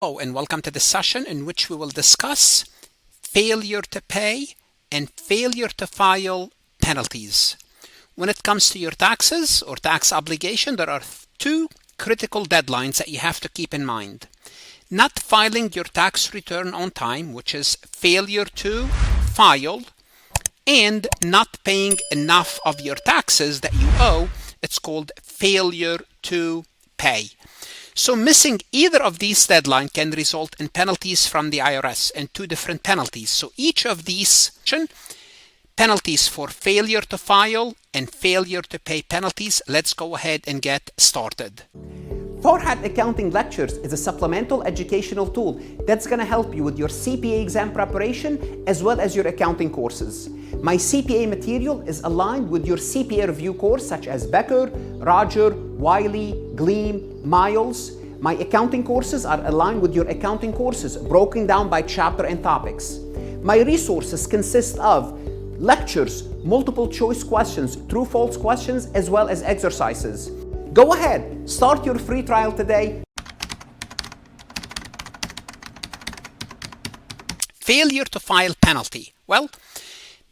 Hello and welcome to this session in which we will discuss failure to pay and failure to file penalties. When it comes to your taxes or tax obligation, there are two critical deadlines that you have to keep in mind. Not filing your tax return on time, which is failure to file, and not paying enough of your taxes that you owe. It's called failure to pay. So missing either of these deadlines can result in penalties from the IRS, and two different penalties. So each of these penalties for failure to file and failure to pay penalties. Let's go ahead and get started. Farhat Accounting Lectures is a supplemental educational tool that's going to help you with your CPA exam preparation as well as your accounting courses. My CPA material is aligned with your CPA review course such as Becker, Roger, Wiley, Gleam, Miles. My accounting courses are aligned with your accounting courses broken down by chapter and topics. My resources consist of lectures, multiple choice questions, true-false questions, as well as exercises. Go ahead, start your free trial today. Failure to file penalty. Well,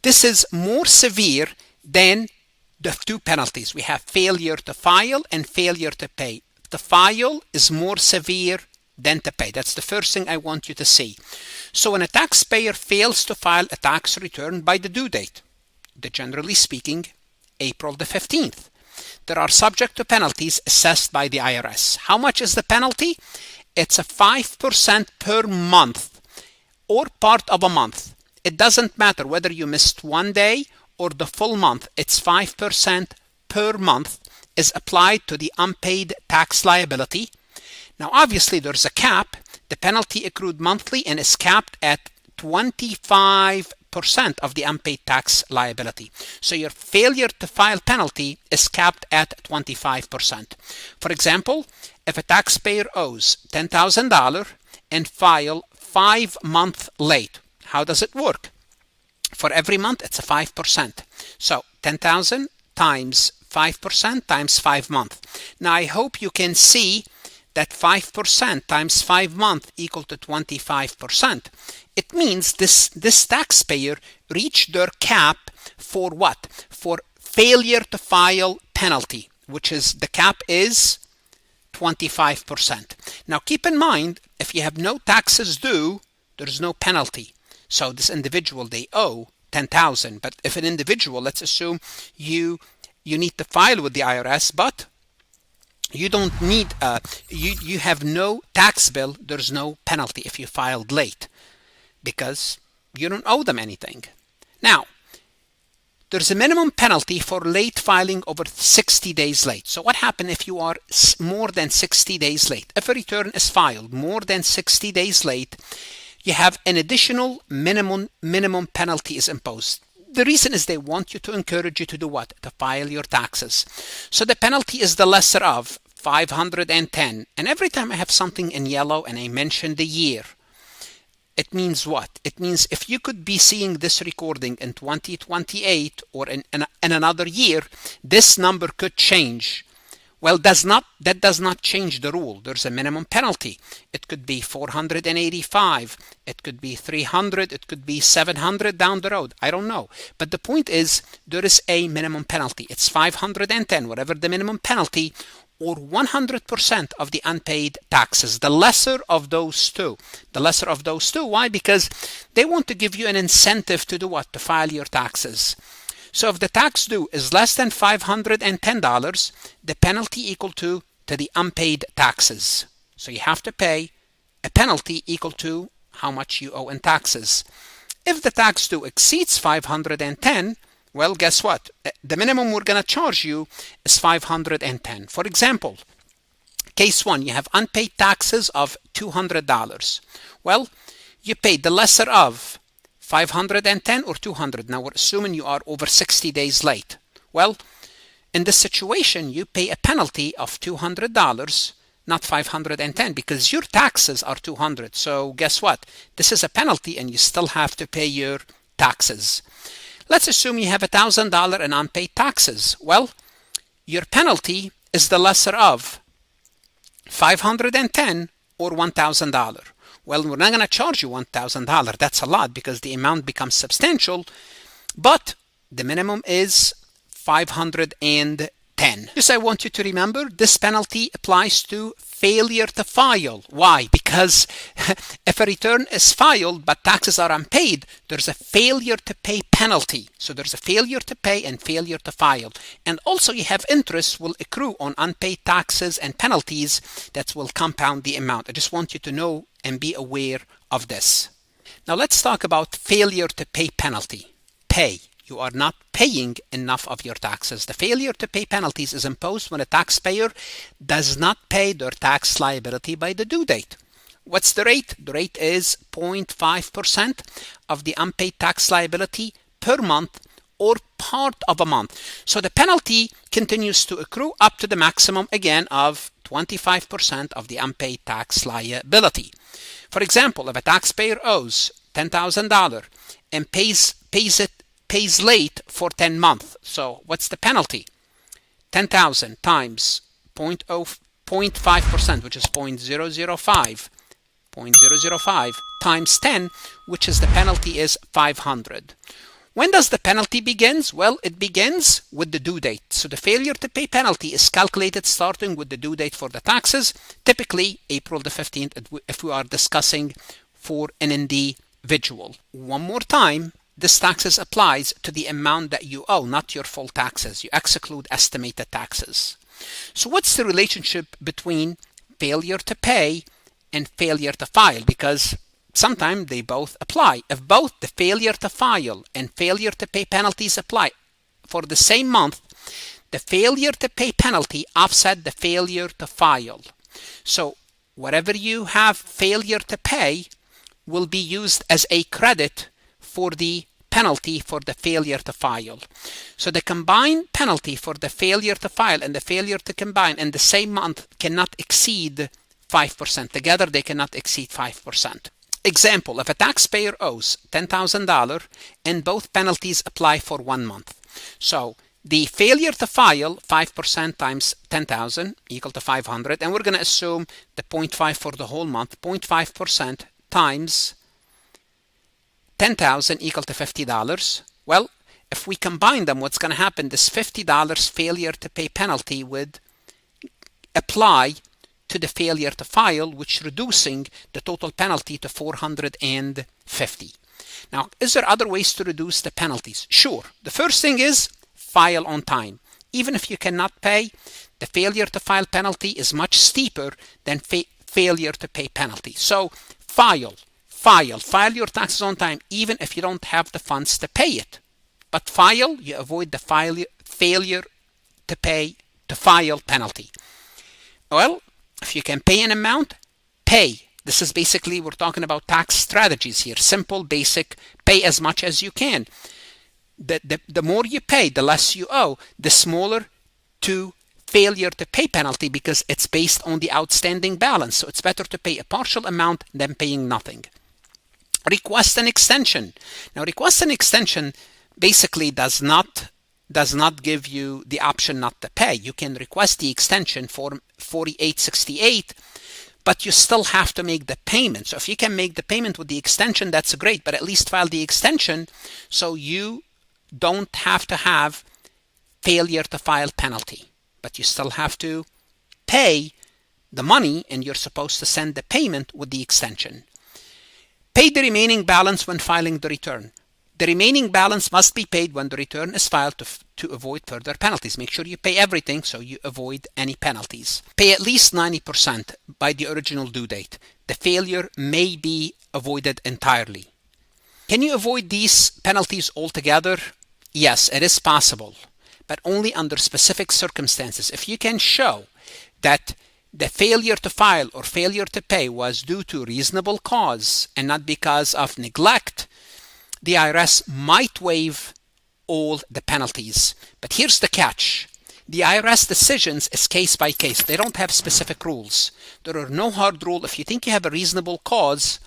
this is more severe than the two penalties. We have failure to file and failure to pay. To file is more severe than to pay. That's the first thing I want you to see. So when a taxpayer fails to file a tax return by the due date, generally speaking, April the 15th, there are subject to penalties assessed by the IRS. How much is the penalty? It's a 5% per month or part of a month. It doesn't matter whether you missed one day or the full month. It's 5% per month is applied to the unpaid tax liability. Now, obviously, there's a cap. The penalty accrued monthly and is capped at 25% of the unpaid tax liability. So your failure to file penalty is capped at 25%. For example, if a taxpayer owes $10,000 and file 5 months late, how does it work? For every month, it's a 5%. So 10,000 times 5% times 5 months. Now, I hope you can see that 5% times 5 months equal to 25%. It means this taxpayer reached their cap for what? For failure to file penalty, which is the cap is 25%. Now keep in mind, if you have no taxes due, there's no penalty. So this individual, they owe 10,000. But if an individual, let's assume you need to file with the IRS, but you don't need you have no tax bill, there's no penalty if you filed late because you don't owe them anything. Now, there's a minimum penalty for late filing over 60 days late. So what happens if you are more than 60 days late? If a return is filed more than 60 days late, you have an additional minimum penalty is imposed. The reason is they want you to encourage you to do what? To file your taxes. So the penalty is the lesser of 510. And every time I have something in yellow and I mention the year, it means what? It means if you could be seeing this recording in 2028 or in another year, this number could change. Well, that does not change the rule. There's a minimum penalty. It could be 485. It could be 300. It could be 700 down the road. I don't know. But the point is, there is a minimum penalty. It's 510, whatever the minimum penalty, or 100% of the unpaid taxes. The lesser of those two. The lesser of those two. Why? Because they want to give you an incentive to do what? To file your taxes. So if the tax due is less than $510, the penalty equal to the unpaid taxes. So you have to pay a penalty equal to how much you owe in taxes. If the tax due exceeds 510, well, guess what? The minimum we're going to charge you is 510. For example, case 1, you have unpaid taxes of $200. Well, you paid the lesser of 510 or 200. Now we're assuming you are over 60 days late. Well, in this situation, you pay a penalty of $200, not 510, because your taxes are 200. So guess what? This is a penalty and you still have to pay your taxes. Let's assume you have $1,000 in unpaid taxes. Well, your penalty is the lesser of 510 or $1,000? Well, we're not going to charge you $1,000. That's a lot because the amount becomes substantial, but the minimum is $510. Just I want you to remember this penalty applies to failure to file. Why? Because if a return is filed but taxes are unpaid, there's a failure to pay penalty. So there's a failure to pay and failure to file. And also you have interest will accrue on unpaid taxes and penalties that will compound the amount. I just want you to know and be aware of this. Now let's talk about failure to pay penalty. Pay. You are not paying enough of your taxes. The failure to pay penalties is imposed when a taxpayer does not pay their tax liability by the due date. What's the rate? The rate is 0.5% of the unpaid tax liability per month or part of a month. So the penalty continues to accrue up to the maximum again of 25% of the unpaid tax liability. For example, if a taxpayer owes $10,000 and pays late for 10 months. So what's the penalty? 10,000 times 0.5%, which is 0.005 times 10, which is the penalty is 500. When does the penalty begins? Well, it begins with the due date. So the failure to pay penalty is calculated starting with the due date for the taxes, typically April the 15th if we are discussing for an individual. One more time, this taxes applies to the amount that you owe, not your full taxes. You exclude estimated taxes. So what's the relationship between failure to pay and failure to file? Because sometimes they both apply. If both the failure to file and failure to pay penalties apply for the same month, the failure to pay penalty offset the failure to file. So whatever you have failure to pay will be used as a credit for the penalty for the failure to file. So the combined penalty for the failure to file and the failure to combine in the same month cannot exceed 5%. Together they cannot exceed 5%. Example, if a taxpayer owes $10,000 and both penalties apply for 1 month. So the failure to file, 5% times 10,000 equal to 500, and we're going to assume the 0.5 for the whole month. 0.5% times 10,000 equal to $50. Well, if we combine them, what's going to happen? This $50 failure to pay penalty would apply to the failure to file, which reducing the total penalty to $450. Now, is there other ways to reduce the penalties? Sure. The first thing is file on time. Even if you cannot pay, the failure to file penalty is much steeper than failure to pay penalty. So file your taxes on time, even if you don't have the funds to pay it. But file, you avoid the failure to file penalty. Well, if you can pay an amount, pay. This is basically, we're talking about tax strategies here. Simple, basic, pay as much as you can. The more you pay, the less you owe, the smaller to failure to pay penalty because it's based on the outstanding balance. So it's better to pay a partial amount than paying nothing. Request an extension. Now, request an extension basically does not give you the option not to pay. You can request the extension form 4868, but you still have to make the payment. So if you can make the payment with the extension, that's great, but at least file the extension so you don't have to have failure to file penalty. But you still have to pay the money, and you're supposed to send the payment with the extension. Pay the remaining balance when filing the return. The remaining balance must be paid when the return is filed to avoid further penalties. Make sure you pay everything so you avoid any penalties. Pay at least 90% by the original due date. The failure may be avoided entirely. Can you avoid these penalties altogether? Yes, it is possible, but only under specific circumstances. If you can show that the failure to file or failure to pay was due to reasonable cause and not because of neglect, the IRS might waive all the penalties. But here's the catch. The IRS decisions is case by case. They don't have specific rules. There are no hard rules. If you think you have a reasonable cause,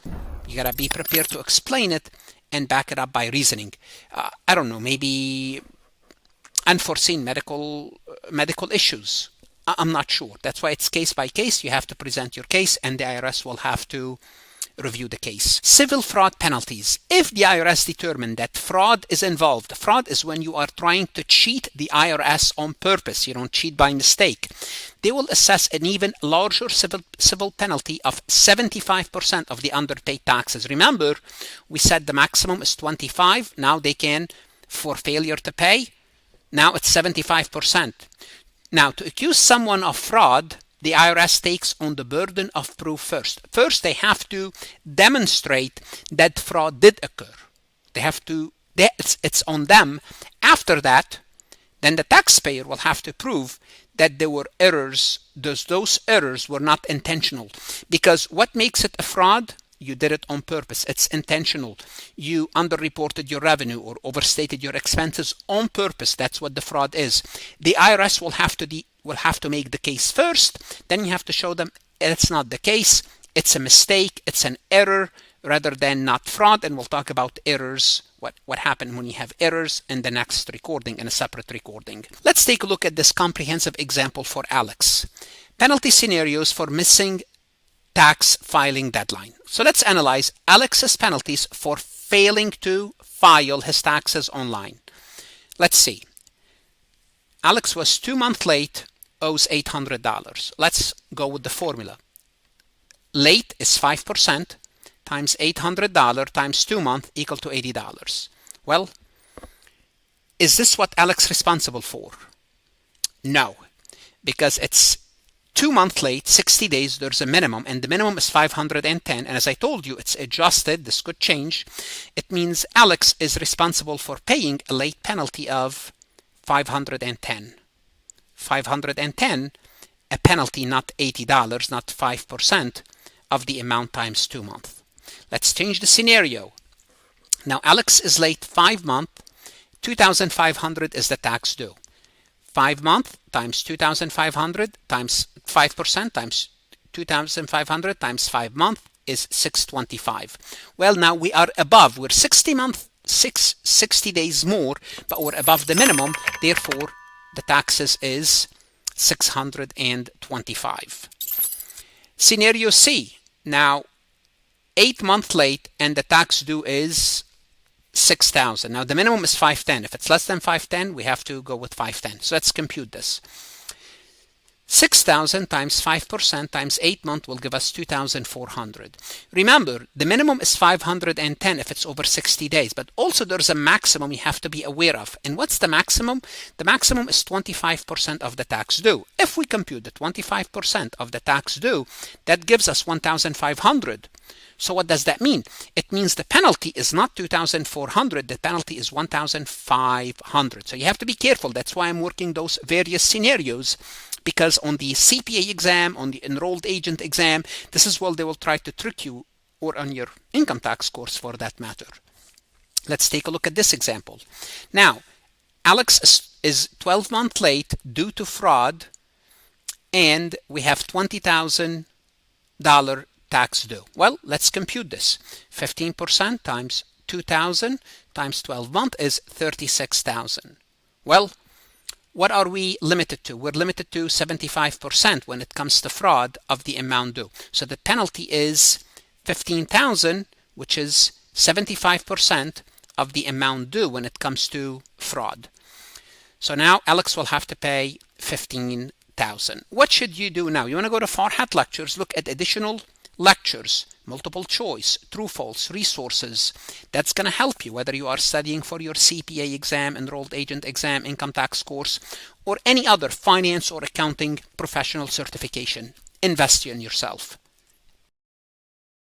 you gotta be prepared to explain it and back it up by reasoning. I don't know, maybe unforeseen medical issues. I'm not sure. That's why it's case by case. You have to present your case and the IRS will have to review the case. Civil fraud penalties. If the IRS determined that fraud is involved, fraud is when you are trying to cheat the IRS on purpose. You don't cheat by mistake. They will assess an even larger civil penalty of 75% of the underpaid taxes. Remember, we said the maximum is 25. Now they can, for failure to pay, now it's 75%. Now, to accuse someone of fraud, the IRS takes on the burden of proof first. First, they have to demonstrate that fraud did occur. They have to, it's on them. After that, then the taxpayer will have to prove that there were errors. Those errors were not intentional. Because what makes it a fraud? You did it on purpose. It's intentional. You underreported your revenue or overstated your expenses on purpose. That's what the fraud is. The IRS will have to make the case first. Then you have to show them it's not the case. It's a mistake. It's an error rather than not fraud. And we'll talk about errors, what happened when you have errors in the next recording, in a separate recording. Let's take a look at this comprehensive example for Alex. Penalty scenarios for missing tax filing deadline. So let's analyze Alex's penalties for failing to file his taxes online. Let's see. Alex was 2 months late, owes $800. Let's go with the formula. Late is 5% times $800 times 2 months equal to $80. Well, is this what Alex is responsible for? No, because it's 2 months late, 60 days, there's a minimum, and the minimum is 510. And as I told you, it's adjusted. This could change. It means Alex is responsible for paying a late penalty of 510. 510, a penalty, not $80, not 5% of the amount times 2 months. Let's change the scenario. Now, Alex is late 5 months. 2,500 is the tax due. 5 months times 2,500 times 5% times 2,500 times 5 months is 625. Well, now we are above. We're 60 days more, but we're above the minimum. Therefore, the taxes is 625. Scenario C. Now, 8 months late and the tax due is 6,000. Now the minimum is 510. If it's less than 510, we have to go with 510. So let's compute this. 6,000 times 5% times 8 months will give us 2,400. Remember, the minimum is 510 if it's over 60 days, but also there's a maximum you have to be aware of. And what's the maximum? The maximum is 25% of the tax due. If we compute the 25% of the tax due, that gives us 1,500. So what does that mean? It means the penalty is not 2,400, the penalty is 1,500. So you have to be careful. That's why I'm working those various scenarios, because on the CPA exam, on the enrolled agent exam, this is what they will try to trick you, or on your income tax course for that matter. Let's take a look at this example. Now, Alex is 12 months late due to fraud, and we have $20,000 tax due. Well, let's compute this. 15% times 2,000 times 12 months is 36,000. Well, what are we limited to? We're limited to 75% when it comes to fraud of the amount due. So the penalty is 15,000, which is 75% of the amount due when it comes to fraud. So now Alex will have to pay 15,000. What should you do now? You want to go to Farhat Lectures, look at additional lectures, multiple choice, true false, resources. That's going to help you whether you are studying for your CPA exam, enrolled agent exam, income tax course, or any other finance or accounting professional certification. Invest in yourself.